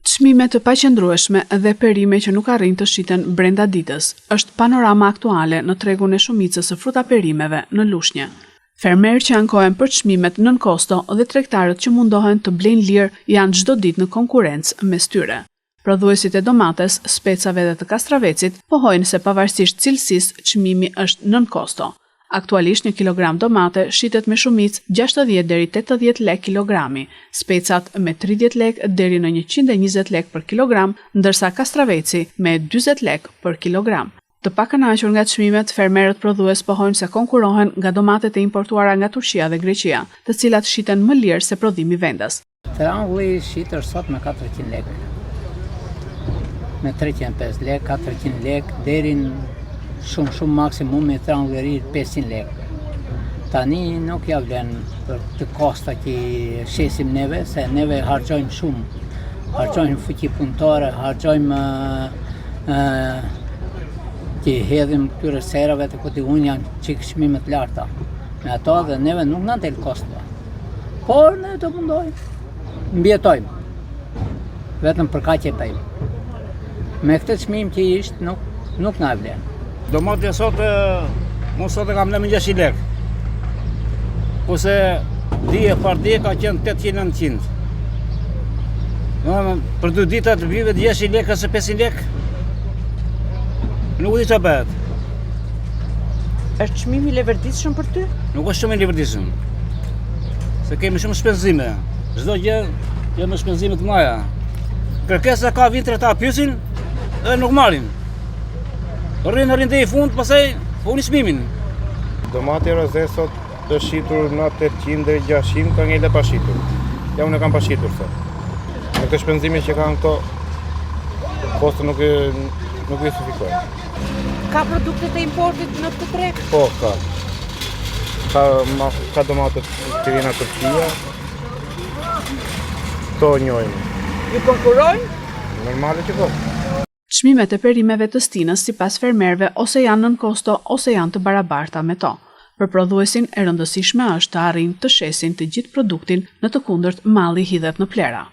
Çmime të paqëndrueshme dhe perime që nuk arrin të shiten brenda ditës është panorama aktuale në tregun e shumicës së fruta perimeve në Lushnjë. Fermerët që ankohen për çmimet nën kosto dhe tregtarët që mundohen të blejnë lirë janë çdo ditë në konkurrencë mes tyre. Prodhuesit e domates, specave dhe të kastravecit pohojnë se pavarësisht cilësisë çmimi është nën kosto. Aktualisht 1 kilogram domate shitet me shumicë 60 deri 80 lek kilogrami, specat me 30 lek deri në 120 lek për kilogram, ndërsa kastraveci me 40 lek për kilogram. Të pakënaqur nga çmimet, fermerët prodhues pohojnë se konkurohen nga domatet e importuara nga Turqia dhe Greqia, të cilat shiten më lirë se prodhimi vendas. Triangulli shiter sot me 400 lek, me 305 lek, 400 lek, deri shumë maksimum me triangulleri 500 lek. Tani nuk ja vlen për të kosta që shesim neve, se neve harxojmë shumë. Harxojmë fuqi punëtore, harxojmë që hedhim këtyre serave të kuti unë janë çik çmime të larta. Me ato dhe neve nuk na del kosto. Por ne të mundojmë, mbjetojmë. Vetëm për kaq e bëjmë. Me këtë çmim që ishtë nuk na vlen. Domate sot, unë sot e kam në 600 lek. Ose dije par dije ka qenë 800-900. Për 2 ditat vive 600 lek ose 500 lek. Nuk di që bëhet. Është çmimi i leverditshëm për ty? Nuk është shumë i leverditshëm. Se kemi shumë shpenzime. Çdo gjë me shpenzime të mëdha. Kërkesa ka vitre ta pyesin dhe nuk marrin. Rrinë dhe i fund, pasaj unë çmimin. Domati roze sot të shitur në 800 dhe 600 ka ngele pa shitur. Ja unë e kam pa shitur sot. Në këtë shpenzime që kanë këto, kosto nuk i justifikojnë. Ka produktet e importit në këtë treg? Po, ka. Ka domate që vjen nga Turqia. Këto njohim. Ju konkurrojnë? Normale që po. Çmimet e perimeve të stinës sipas fermerëve ose janë nën kosto ose janë të barabarta me to. Për prodhuesin e rëndësishme është të arrijnë të shesin të gjithë produktin, në të kundërt malli hidhet në plera.